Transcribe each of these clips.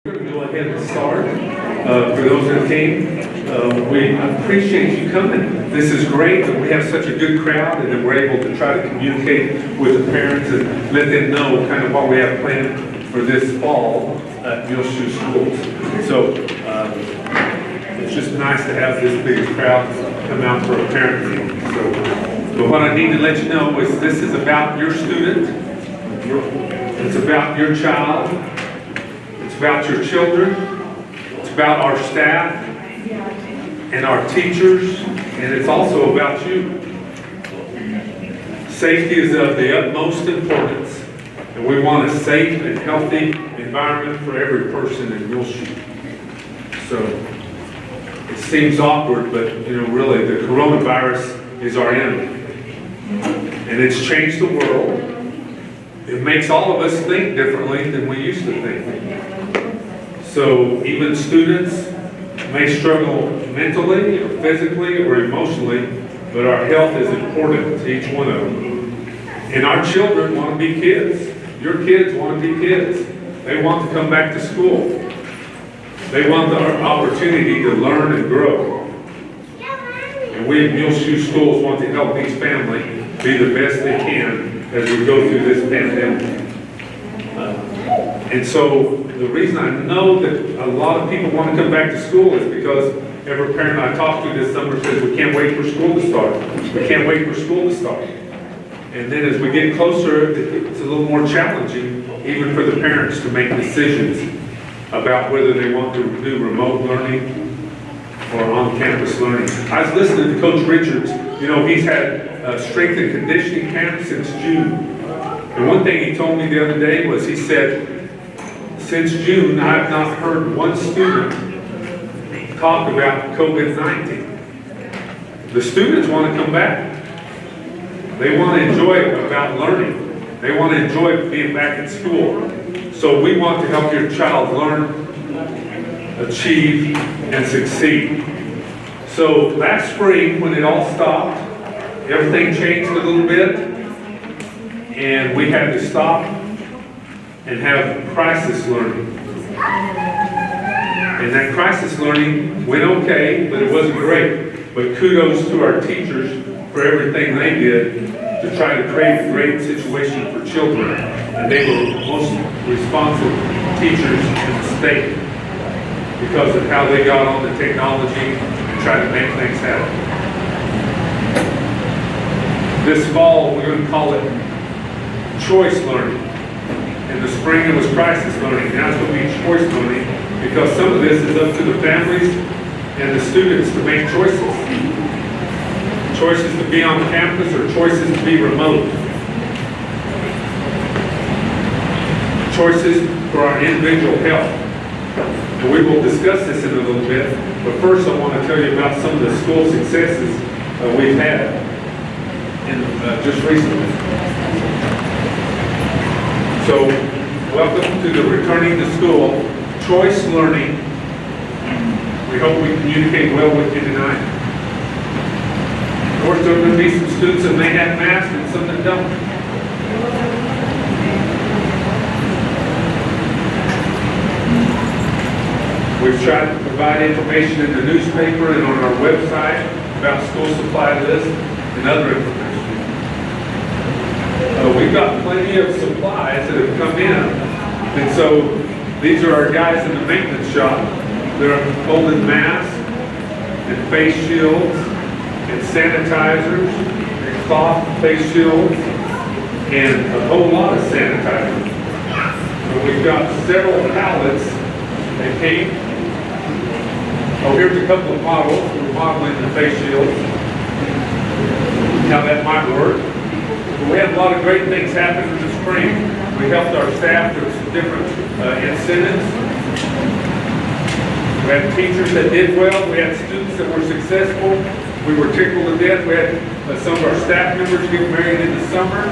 We're going to go ahead and start. For those that came, we appreciate you coming. This is great that we have such a good crowd and that we're able to try to communicate with the parents and let them know kind of what we have planned for this fall at Muleshoe Schools. So it's just nice to have this big crowd come out for a parent meeting. But what I need to let you know is this is about your student. It's about your child. It's about your children. It's about our staff and our teachers, and it's also about you. Safety is of the utmost importance, and we want a safe and healthy environment for every person in Muleshoe. So it seems awkward, but really the coronavirus is our enemy, and it's changed the world. It makes all of us think differently than we used to think. So even students may struggle mentally or physically or emotionally, but our health is important to each one of them. And our children want to be kids. Your kids want to be kids. They want to come back to school. They want the opportunity to learn and grow. And we at Muleshoe Schools want to help each family be the best they can as we go through this pandemic. And so the reason I know that a lot of people want to come back to school is because every parent I talk to this summer says, we can't wait for school to start. We can't wait for school to start. And then as we get closer, it's a little more challenging, even for the parents, to make decisions about whether they want to do remote learning or on-campus learning. I was listening to Coach Richards. He's had strength and conditioning camp since June. And one thing he told me the other day was, he said, since June, I've not heard one student talk about COVID-19. The students want to come back. They want to enjoy about learning. They want to enjoy being back at school. So we want to help your child learn, achieve, and succeed. So last spring, when it all stopped, everything changed a little bit, and we had to stop and have crisis learning. And that crisis learning went okay, but it wasn't great. But kudos to our teachers for everything they did to try to create a great situation for children. And they were the most responsive teachers in the state because of how they got on the technology and tried to make things happen. This fall, we're going to call it choice learning. In the spring, it was crisis learning. Now it's going to be choice learning because some of this is up to the families and the students to make choices. Choices to be on campus or choices to be remote. Choices for our individual health. And we will discuss this in a little bit, but first I want to tell you about some of the school successes we've had just recently. So, welcome to the Returning to School Choice Learning. We hope we communicate well with you tonight. Of course, there are going to be some students that may have masks and some that don't. We've tried to provide information in the newspaper and on our website about school supply list and other information. We've got plenty of supplies that have come in, and so these are our guys in the maintenance shop. They're holding masks and face shields and sanitizers and cloth face shields and a whole lot of sanitizer. So we've got several pallets that came. Oh, here's a couple of models. We're modeling the face shields, how that might work. We had a lot of great things happen in the spring. We helped our staff with some different incentives. We had teachers that did well. We had students that were successful. We were tickled to death. We had some of our staff members get married in the summer.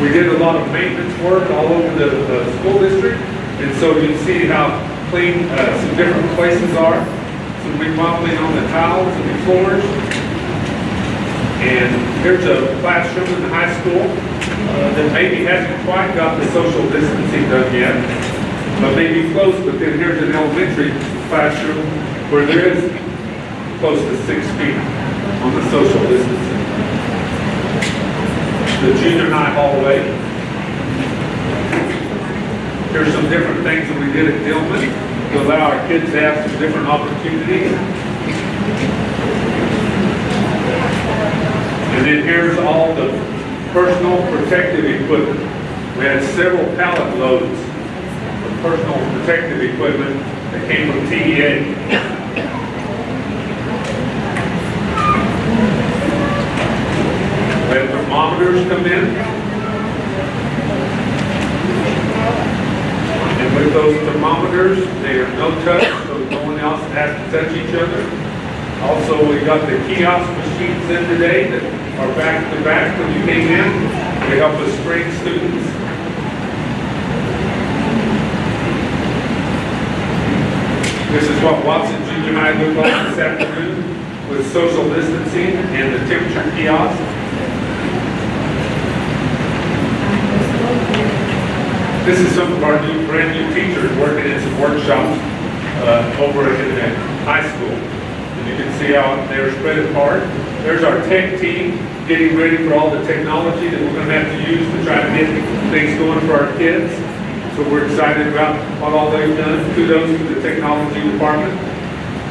We did a lot of maintenance work all over the school district. And so you can see how clean some different places are. Some remodeling on the tiles and the floors. And here's a classroom in the high school that maybe hasn't quite got the social distancing done yet. but maybe close, but then here's an elementary classroom where there is close to 6 feet on the social distancing. The junior high hallway. Here's some different things that we did at Dillman to allow our kids to have some different opportunities. And then here's all the personal protective equipment. We had several pallet loads of personal protective equipment that came from TEA. We had thermometers come in. And with those thermometers, they are no touch, so no one else has to touch each other. Also, we got the kiosk machines in today that are back to back when you came in. They help us screen students. This is what Watson Junior High looked like this afternoon with social distancing and the temperature kiosk. This is some of our brand new teachers working in some workshops over in the high school. And you can see how they're spread apart. There's our tech team getting ready for all the technology that we're going to have to use to try to get things going for our kids. So we're excited about what all they've done. Kudos to the technology department.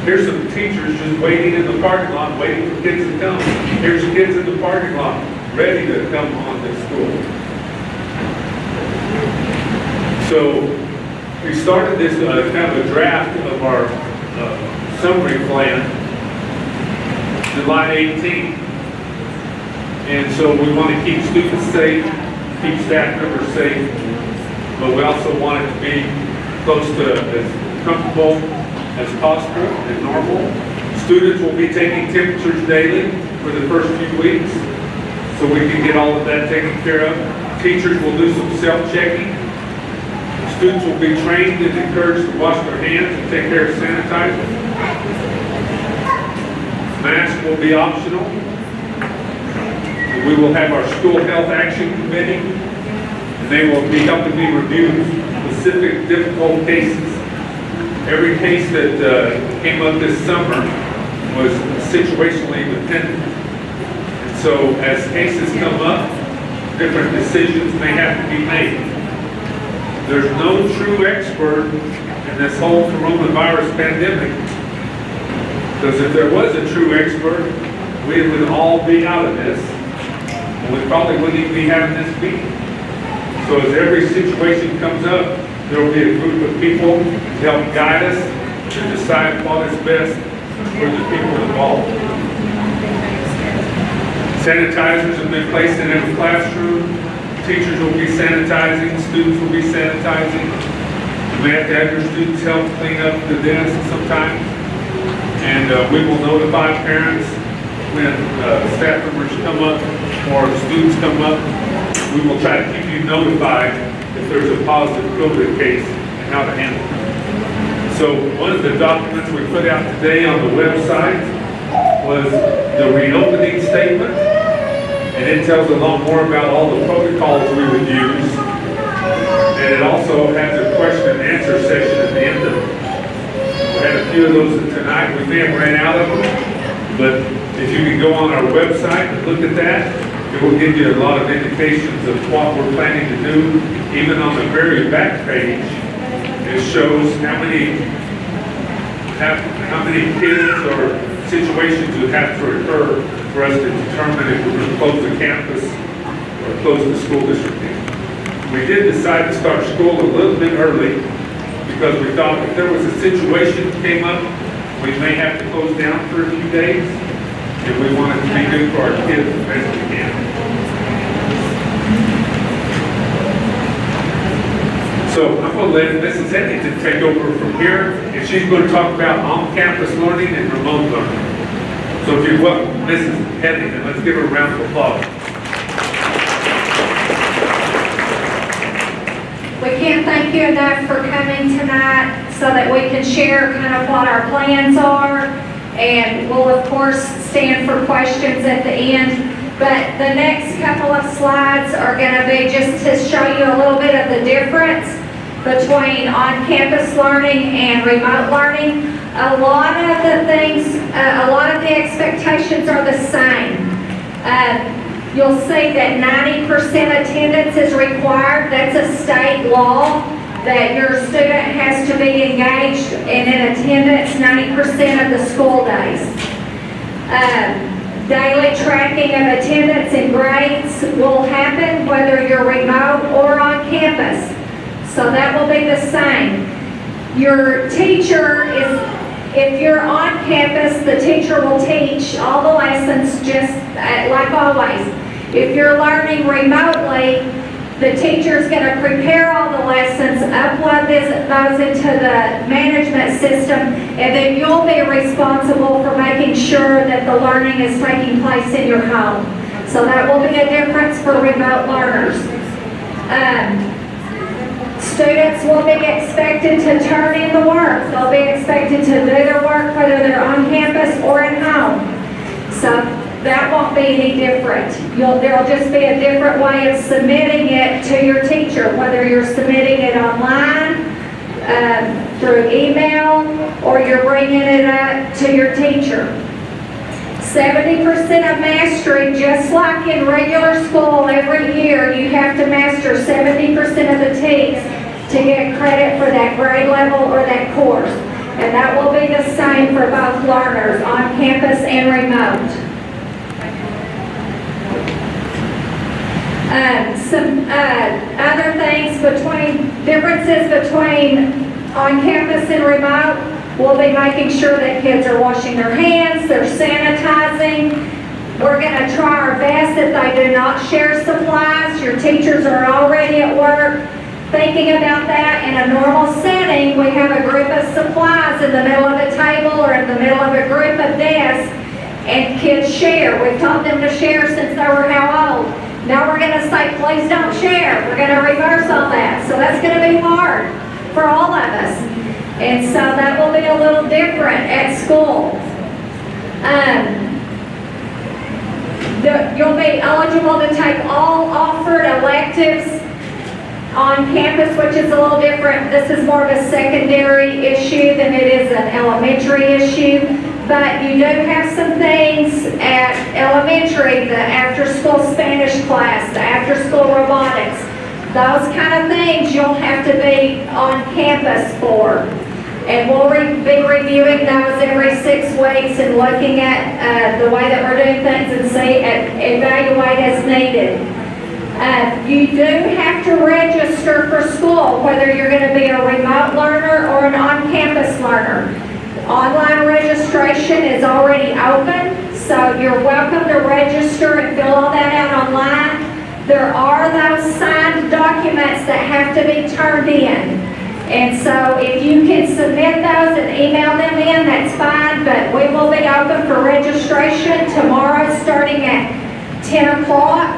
Here's some teachers just waiting in the parking lot, waiting for kids to come. Here's kids in the parking lot, ready to come on to school. So we started this kind of a draft of our summary plan July 18th. And so we want to keep students safe, keep staff members safe, but we also want it to be close to as comfortable as possible and normal. Students will be taking temperatures daily for the first few weeks, so we can get all of that taken care of. Teachers will do some self-checking. Students will be trained and encouraged to wash their hands and take care of sanitizing. Masks will be optional. We will have our school health action committee, and they will be helping me review specific difficult cases. Every case that came up this summer was situationally dependent. And so as cases come up, different decisions may have to be made. There's no true expert in this whole coronavirus pandemic. Because if there was a true expert, we would all be out of this. And we probably wouldn't even be having this meeting. So as every situation comes up, there will be a group of people to help guide us to decide what is best for the people involved. Sanitizers have been placed in every classroom. Teachers will be sanitizing, students will be sanitizing. You may have to have your students help clean up the desk sometimes. And we will notify parents when staff members come up or students come up. We will try to keep you notified if there's a positive COVID case and how to handle it. So one of the documents we put out today on the website was the reopening statement. And it tells a lot more about all the protocols we would use. And it also has a question and answer session at the end of it. We had a few of those tonight. We may have ran out of them. But if you can go on our website and look at that, it will give you a lot of indications of what we're planning to do. Even on the very back page, it shows how many kids or situations would have to occur for us to determine if we're going to close the campus or close the school district. We did decide to start school a little bit early because we thought if there was a situation that came up, we may have to close down for a few days, and we want it to be good for our kids as best we can. So I'm going to let Mrs. Heathington take over from here, and she's going to talk about on-campus learning and remote learning. So if you welcome Mrs. Heathington, let's give her a round of applause. We can't thank you enough for coming tonight so that we can share kind of what our plans are. And we'll of course stand for questions at the end. But the next couple of slides are going to be just to show you a little bit of the difference between on-campus learning and remote learning. A lot of the things, a lot of the expectations are the same. You'll see that 90% attendance is required. That's a state law, that your student has to be engaged and in attendance 90% of the school days. Daily tracking of attendance and grades will happen whether you're remote or on campus. So that will be the same. Your teacher is, if you're on campus, the teacher will teach all the lessons just like always. If you're learning remotely, the teacher is going to prepare all the lessons, upload those into the management system, and then you'll be responsible for making sure that the learning is taking place in your home. So that will be a difference for remote learners. Students will be expected to turn in the work. They'll be expected to do their work whether they're on campus or at home. So that won't be any different. There'll just be a different way of submitting it to your teacher, whether you're submitting it online, through email, or you're bringing it up to your teacher. 70% of mastery, just like in regular school every year, you have to master 70% of the TEKS to get credit for that grade level or that course. And that will be the same for both learners, on campus and remote. Some other things differences between on campus and remote, we'll be making sure that kids are washing their hands, they're sanitizing. We're going to try our best that they do not share supplies. Your teachers are already at work thinking about that. In a normal setting, we have a group of supplies in the middle of a table or in the middle of a group of desks, and kids share. We've taught them to share since they were how old? Now we're going to say, please don't share. We're going to reverse all that. So that's going to be hard for all of us. And so that will be a little different at school. You'll be eligible to take all offered electives on campus, which is a little different. This is more of a secondary issue than it is an elementary issue. But you do have some things at elementary, the after-school Spanish class, the after-school robotics, those kind of things you'll have to be on campus for. And we'll be reviewing those every 6 weeks and looking at the way that we're doing things and evaluate as needed. You do have to register for school, whether you're going to be a remote learner or an on-campus learner. Online registration is already open, so you're welcome to register and fill all that out online. There are those signed documents that have to be turned in. And so if you can submit those and email them in, that's fine, but we will be open for registration tomorrow starting at 10 o'clock.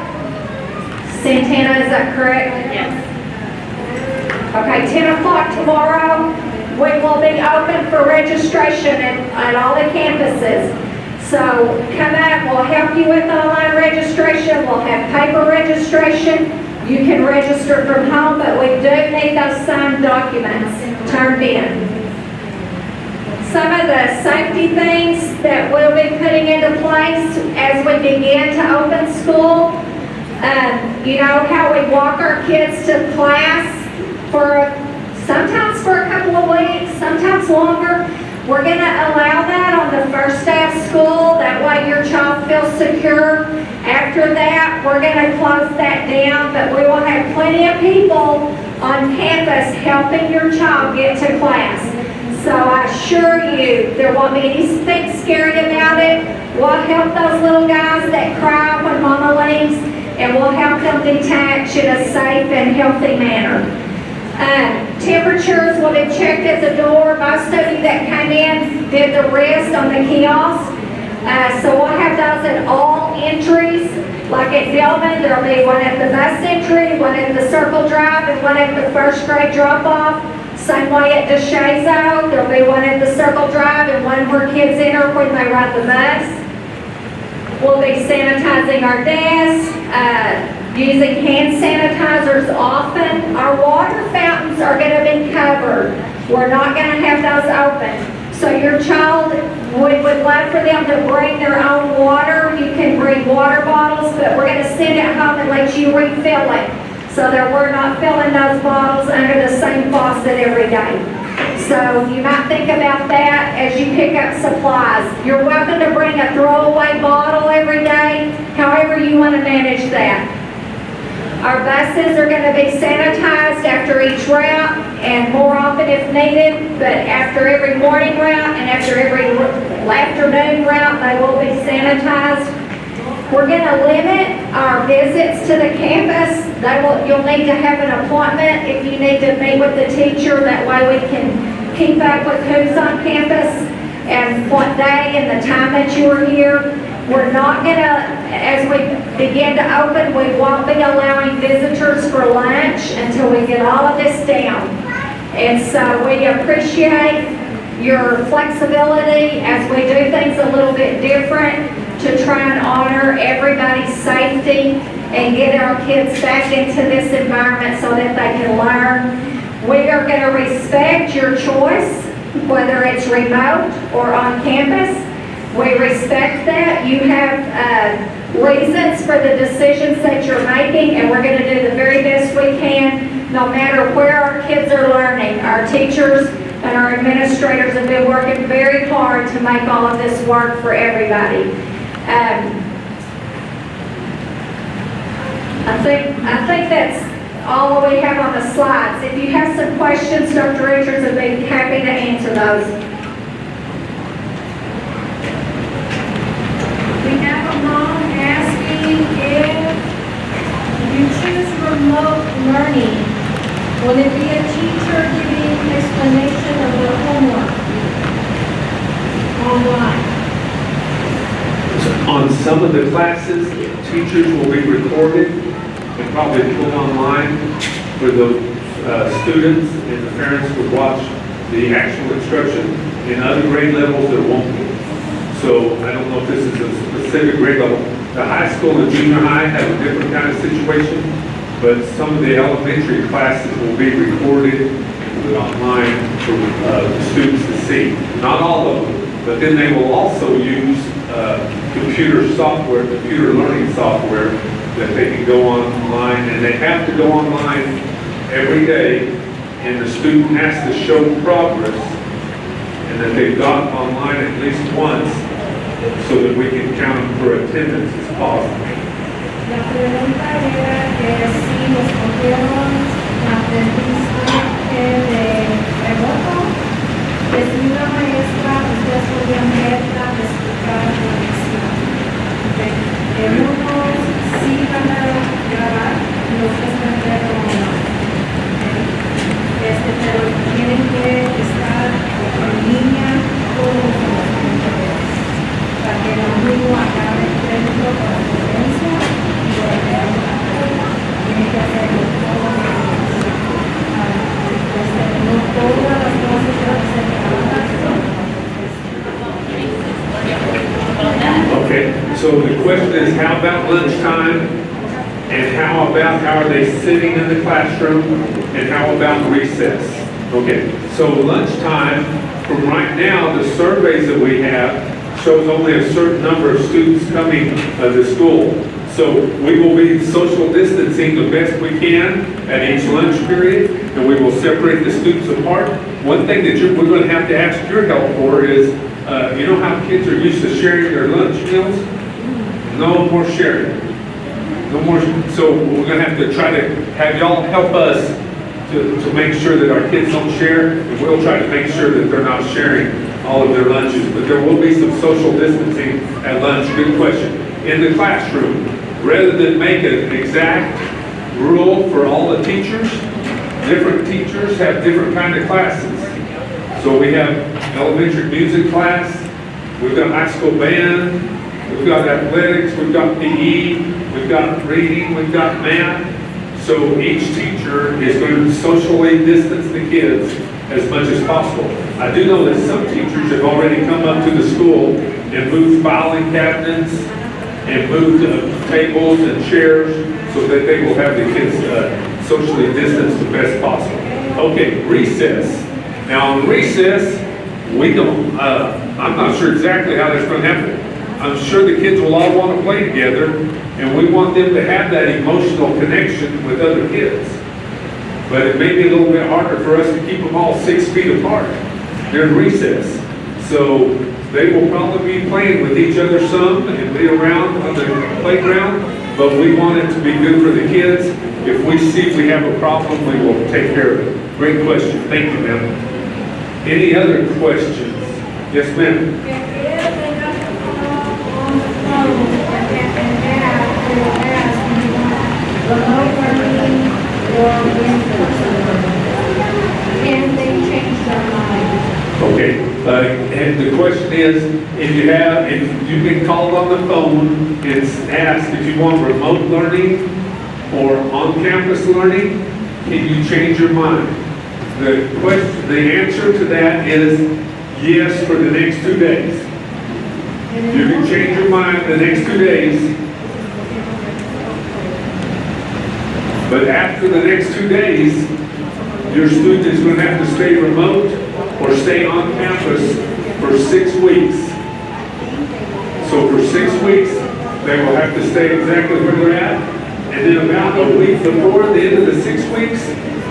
Santana, is that correct? Yes. Okay, 10 o'clock tomorrow. We will be open for registration at all the campuses. So come out, we'll help you with online registration. We'll have paper registration. You can register from home, but we do need those signed documents turned in. Some of the safety things that we'll be putting into place as we begin to open school. You know how we walk our kids to class sometimes for a couple of weeks, sometimes longer. We're going to allow that on the first day of school. That way your child feels secure. After that, we're going to close that down, but we will have plenty of people on campus helping your child get to class. So I assure you, there won't be anything scary about it. We'll help those little guys that cry when mama leaves, and we'll help them detach in a safe and healthy manner. Temperatures will be checked at the door. Most of you that came in did the wrist on the kiosk. So we'll have those at all entries. Like at Dillman, there'll be one at the bus entry, one at the Circle Drive, and one at the first grade drop-off. Same way at DeShazo, there'll be one at the Circle Drive and one where kids enter when they ride the bus. We'll be sanitizing our desks. using hand sanitizers often. Our water fountains are going to be covered. We're not going to have those open. So your child, we would love for them to bring their own water. You can bring water bottles, but we're going to send it home and let you refill it, so that we're not filling those bottles under the same faucet every day. So you might think about that as you pick up supplies. You're welcome to bring a throwaway bottle every day, however you want to manage that. Our buses are going to be sanitized after each route and more often if needed, but after every morning route and after every afternoon route, they will be sanitized. We're going to limit our visits to the campus. You'll need to have an appointment if you need to meet with the teacher. That way we can keep up with who's on campus and what day and the time that you are here. We're not going to, as we begin to open, we won't be allowing visitors for lunch until we get all of this down. And so we appreciate your flexibility as we do things a little bit different to try and honor everybody's safety and get our kids back into this environment so that they can learn. We are going to respect your choice, whether it's remote or on campus. We respect that. You have reasons for the decisions that you're making, and we're going to do the very best we can, no matter where our kids are learning. Our teachers and our administrators have been working very hard to make all of this work for everybody. I think that's all we have on the slides. If you have some questions, Dr. Richards would be happy to answer those. We have a mom asking if you choose remote learning, will it be a teacher giving explanation of the homework online? On some of the classes, teachers will be recorded and probably put online for the students, and the parents would watch the actual instruction. In other grade levels, there won't be. So I don't know if this is a specific grade level. The high school and junior high have a different kind of situation, but some of the elementary classes will be recorded and put online for the students to see. Not all of them, but then they will also use computer software, computer learning software that they can go online, and they have to go online every day, and the student has to show progress and that they've gone online at least once so that we can count them for attendance as possible. La pregunta era que si los cogieron aprendizaje de remoto, que si una maestra ustedes podían verla, explicar la lección. Unos sí van a grabar, los que están viendo online. Pero tienen que estar en línea con los profesores para que el alumno acabe el crédito por la conferencia y por el tiene que hacerlo todo. No todas las cosas deben ser grabadas. Okay, so the question is, how about lunchtime? And how are they sitting in the classroom? And how about recess? Okay, so lunchtime, from right now, the surveys that we have shows only a certain number of students coming to school. So we will be social distancing the best we can at each lunch period, and we will separate the students apart. One thing that we're going to have to ask your help for is, you know how kids are used to sharing their lunch meals? No more sharing. No more. So we're going to have to try to have y'all help us to make sure that our kids don't share, and we'll try to make sure that they're not sharing all of their lunches. But there will be some social distancing at lunch. Good question. In the classroom, rather than make an exact rule for all the teachers, different teachers have different kind of classes. So we have elementary music class, we've got high school band, we've got athletics, we've got PE, we've got reading, we've got math. So each teacher is going to socially distance the kids as much as possible. I do know that some teachers have already come up to the school and moved filing cabinets and moved tables and chairs so that they will have the kids socially distanced the best possible. Okay, recess. Now on recess, we don't, I'm not sure exactly how that's going to happen. I'm sure the kids will all want to play together, and we want them to have that emotional connection with other kids. But it may be a little bit harder for us to keep them all 6 feet apart during recess. So they will probably be playing with each other some and be around on the playground, but we want it to be good for the kids. If we see we have a problem, we will take care of it. Great question. Thank you, ma'am. Any other questions? Yes, ma'am. If it is enough to call on the phone and dad will ask if you want remote learning or in person learning, can they change their mind? Okay, and the question is, if you've been called on the phone, it's asked if you want remote learning or on-campus learning, can you change your mind? The answer to that is yes for the next 2 days. You can change your mind the next 2 days, but after the next 2 days, your student is going to have to stay remote or stay on campus for 6 weeks. So for 6 weeks, they will have to stay exactly where they're at. And then about a week before the end of the 6 weeks,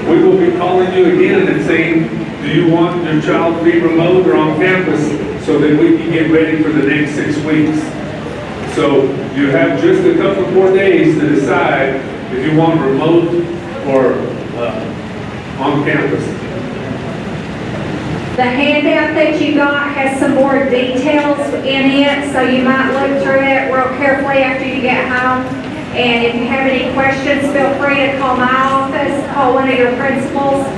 we will be calling you again and saying, do you want your child to be remote or on campus, so that we can get ready for the next 6 weeks. So you have just a couple more days to decide if you want remote or on campus. The handout that you got has some more details in it, so you might look through it real carefully after you get home. And if you have any questions, feel free to call my office, call one of your principals.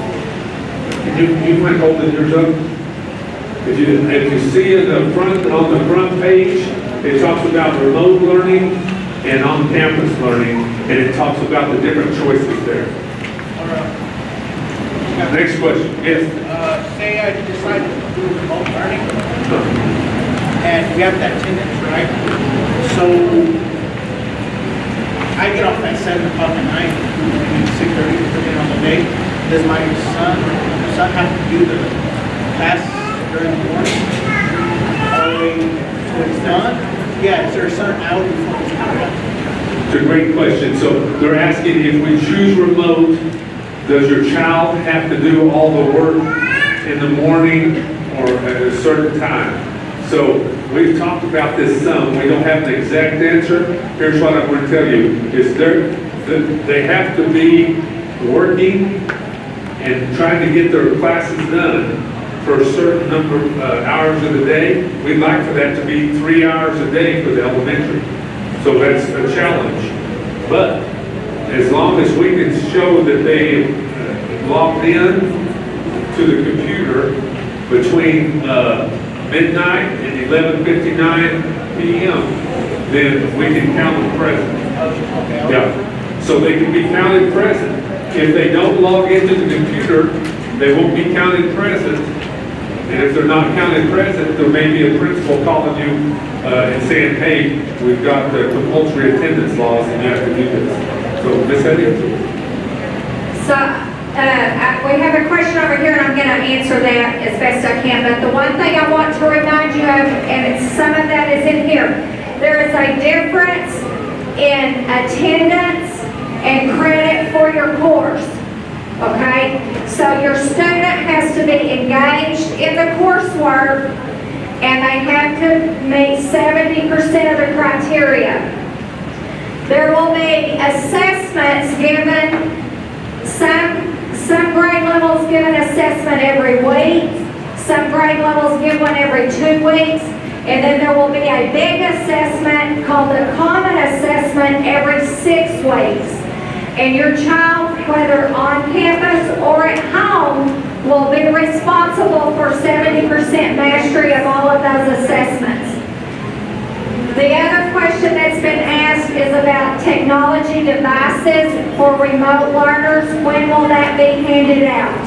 You might hold yours up. If you see in the front, on the front page, it talks about remote learning and on-campus learning, and it talks about the different choices there. Next question, yes? Say I decide to do remote learning, and we have that attendance, right? So I get off at 7 o'clock at night, 6:30, depending on the day. Does my son have to do the class during the morning? All the way till it's done? Yeah, is there a certain hour before it's done? It's a great question. So they're asking, if we choose remote, does your child have to do all the work in the morning or at a certain time? So we've talked about this some. We don't have the exact answer. Here's what I'm going to tell you. Is they have to be working and trying to get their classes done for a certain number of hours of the day. We'd like for that to be 3 hours a day for the elementary. So that's a challenge. But as long as we can show that they logged in to the computer between midnight and 11:59 p.m., then we can count them present. Yeah, so they can be counted present. If they don't log into the computer, they won't be counted present. And if they're not counted present, there may be a principal calling you and saying, hey, we've got the compulsory attendance laws and you have to do this. So, Ms. Eddie? So, we have a question over here, and I'm going to answer that as best I can. But the one thing I want to remind you of, and some of that is in here, there is a difference in attendance and credit for your course. Okay? So your student has to be engaged in the coursework, and they have to meet 70% of the criteria. There will be assessments given, some grade levels give an assessment every week, some grade levels give one every 2 weeks, and then there will be a big assessment called the common assessment every 6 weeks. And your child, whether on campus or at home, will be responsible for 70% mastery of all of those assessments. The other question that's been asked is about technology devices for remote learners. When will that be handed out?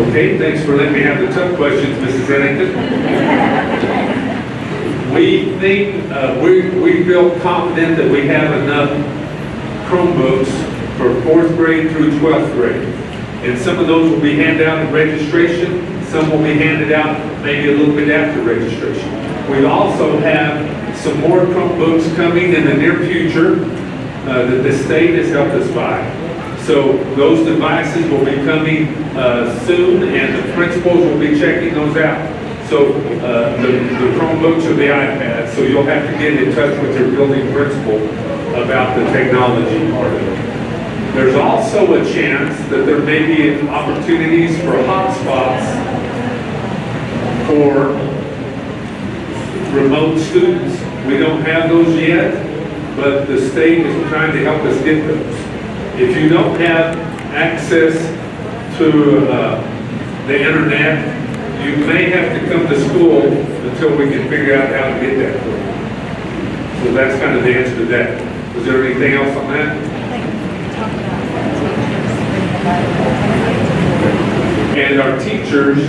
Okay, thanks for letting me have the tough questions, Mrs. Heathington. We think, we feel confident that we have enough Chromebooks for 4th grade through 12th grade. And some of those will be handed out at registration, some will be handed out maybe a little bit after registration. We also have some more Chromebooks coming in the near future that the state has helped us buy. So those devices will be coming soon, and the principals will be checking those out. So the Chromebooks or the iPads, so you'll have to get in touch with your building principal about the technology part of it. There's also a chance that there may be opportunities for hotspots for remote students. We don't have those yet, but the state is trying to help us get those. If you don't have access to the internet, you may have to come to school until we can figure out how to get that for you. So that's kind of the answer to that. Was there anything else on that? And our teachers,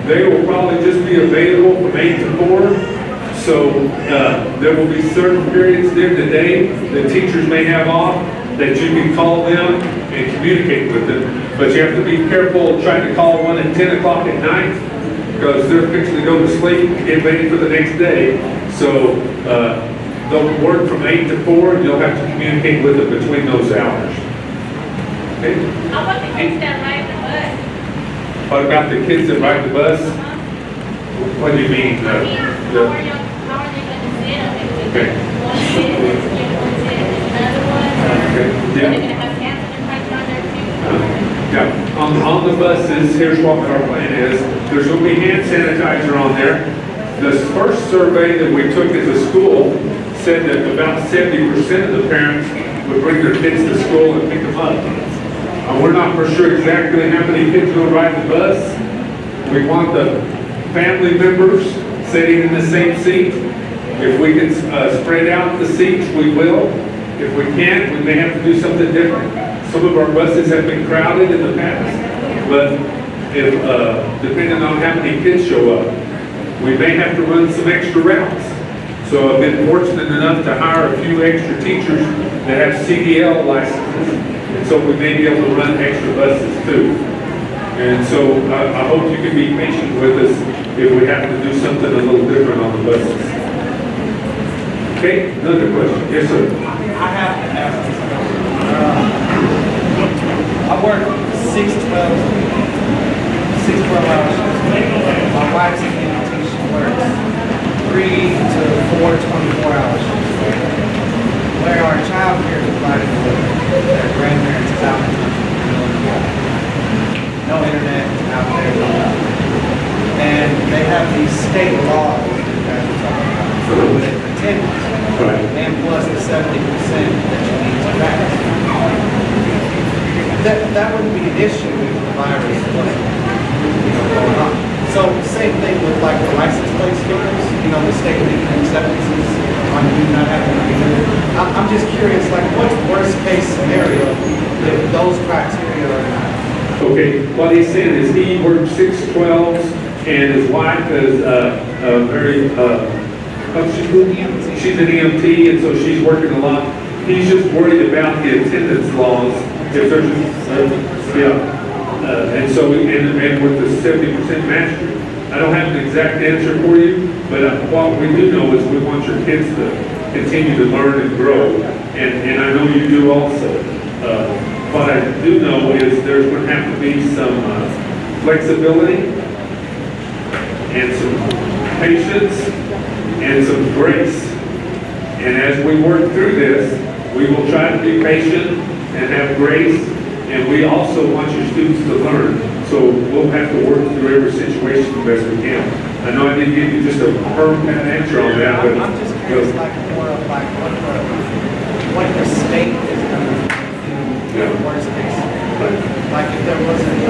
they will probably just be available from 8 to 4. So there will be certain periods during the day that teachers may have off that you can call them and communicate with them. But you have to be careful trying to call one at 10 o'clock at night because they're fixing to go to sleep and get ready for the next day. So they'll work from 8 to 4 and you'll have to communicate with them between those hours. Okay? How about the kids that ride the bus? What about the kids that ride the bus? What do you mean? How are they going to sit up if Okay. one kid is one sit and another one? Okay. Are they Yeah. going to have hand sanitizer on there too? Yeah. On the buses, here's what our plan is. There's going to be hand sanitizer on there. The first survey that we took as a school said that about 70% of the parents would bring their kids to school and pick them up. We're not for sure exactly how many kids will ride the bus. We want the family members sitting in the same seat. If we can spread out the seats, we will. If we can't, we may have to do something different. Some of our buses have been crowded in the past, but if depending on how many kids show up, we may have to run some extra routes. So I've been fortunate enough to hire a few extra teachers that have CDL licenses. And so we may be able to run extra buses too. And so I hope you can be patient with us if we have to do something a little different on the buses. Okay, another question. Yes, sir. I have to ask this question. I work 6-12 hours. My wife's in Heathington. She works 3 to 4 24-hour shifts. Where our child care is provided for their grandparents is out in the country. No internet out there. And they have these state laws that we're talking about with attendance. Right. And plus the 70% that you need to pass. That wouldn't be an issue if the virus wasn't going on. So same thing with like the license plate stickers, the state making acceptances on you not having to do it. I'm just curious, like what's worst case scenario if those criteria are not? Okay, what he's saying is he works 6/12s and his wife is very, she's an EMT and so she's working a lot. He's just worried about the attendance laws. If there's, and so, and with the 70% mastery. I don't have an exact answer for you, but what we do know is we want your kids to continue to learn and grow, and I know you do also. What I do know is there's going to have to be some flexibility and some patience and some grace. And as we work through this, we will try to be patient and have grace, and we also want your students to learn. So we'll have to work through every situation the best we can. I know I didn't give you just a firm answer on that, but I'm just curious, like more of like what the state is going to do in the worst case. Like if there wasn't,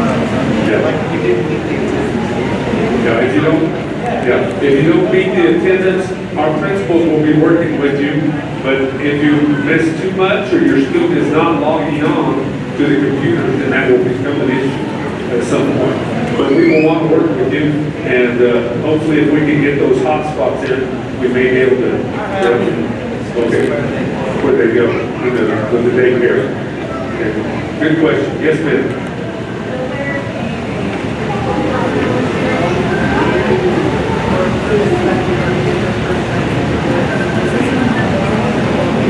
like if you didn't meet the attendance. Yeah, if you don't meet the attendance, our principals will be working with you. But if you miss too much or your student is not logging on to the computer, then that will become an issue at some point. But we will want to work with you, and hopefully if we can get those hotspots in, we may be able to, okay, where they go, with the daycare. Okay. Good question. Yes, ma'am.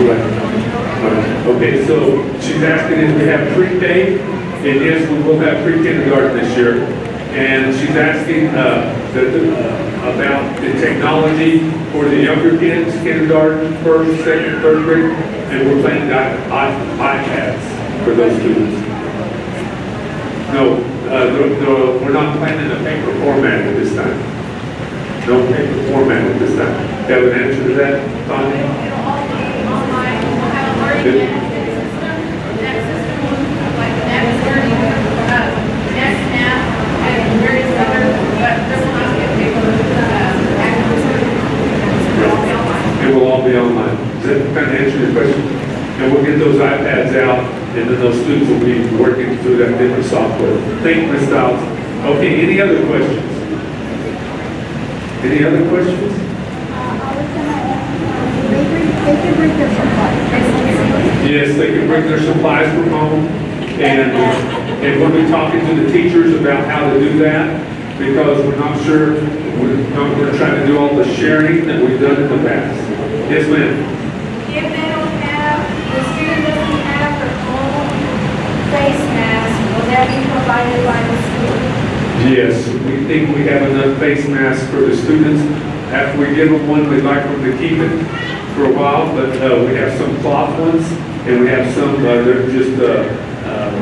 Right. Okay, so she's asking if we have pre-K, and yes, we will have pre-kindergarten this year. And she's asking about the technology for the younger kids, kindergarten, first, second, third grade, and we're planning iPads for those students. No, we're not planning a paper format at this time. No paper format at this time. You have an answer to that, Dani? It'll all be online, we'll have a learning management system. That system will, like, that is learning, next now, and various other, but there will not be a paper, activity. It will all be online. Does that kind of answer your question? And we'll get those iPads out, and then those students will be working through that different software. Thank you, Ms. Stiles. Okay, any other questions? Any other questions? They can bring their supplies. Yes, they can bring their supplies from home, and we'll be talking to the teachers about how to do that, because we're not sure, we're trying to do all the sharing that we've done in the past. Yes, ma'am? If they don't have, the student doesn't have their own face mask, will that be provided by the school? Yes, we think we have enough face masks for the students. After we give them one, we'd like them to keep it for a while, but we have some cloth ones, and we have some, they're just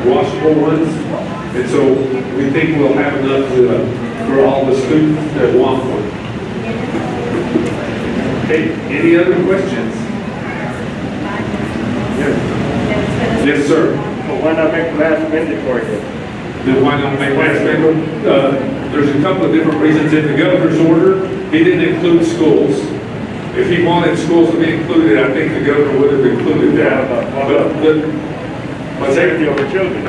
washable ones. And so we think we'll have enough for all the students that want one. Okay, any other questions? Yes, yes, sir. Well, why not make mask mandatory then? Then why not make mask mandatory? There's a couple of different reasons. In the governor's order, he didn't include schools. If he wanted schools to be included, I think the governor would have included that. But safety over children.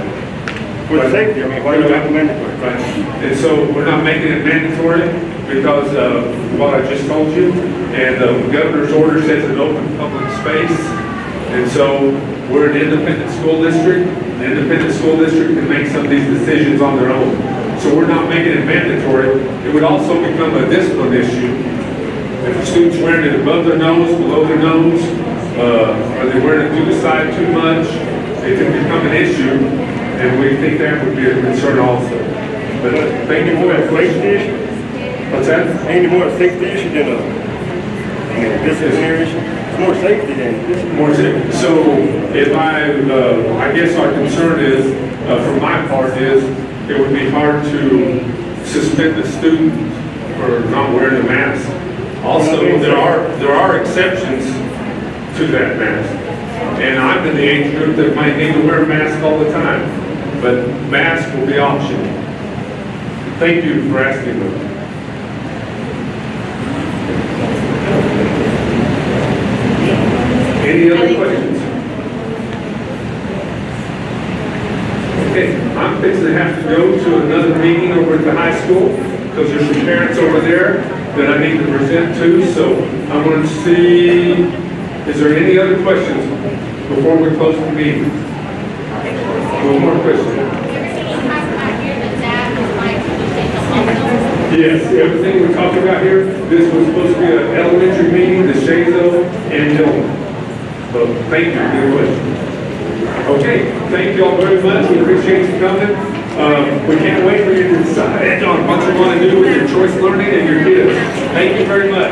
For the safety, I mean, why not make it mandatory? Right. And so we're not making it mandatory because of what I just told you. And the governor's order says an open public space. And so we're an independent school district. The independent school district can make some of these decisions on their own. So we're not making it mandatory. It would also become a discipline issue. If the student's wearing it above their nose, below their nose, are they wearing it to the side too much, it can become an issue, and we think that would be a concern also. But thank you for that question. What's that? Ain't more a safety issue than a disciplinary issue. It's more safety than discipline. More safety. So if I guess our concern is, from my part is, it would be hard to suspend the student for not wearing a mask. Also, there are exceptions to that mask. And I'm in the age group that might need to wear a mask all the time. But mask will be optional. Thank you for asking them. Any other questions? Okay, I'm fixing to have to go to another meeting over at the high school because there's some parents over there that I need to present to. So I want to see, is there any other questions before we close the meeting? One more question. Everything you talked about here, the staff is like, we take the whole. Yes, everything we're talking about here, this was supposed to be an elementary meeting, the Shazo and Dillman. So thank you for your question. Okay, thank you all very much. We appreciate you coming. We can't wait for you to decide on what you want to do with your choice learning and your kids. Thank you very much.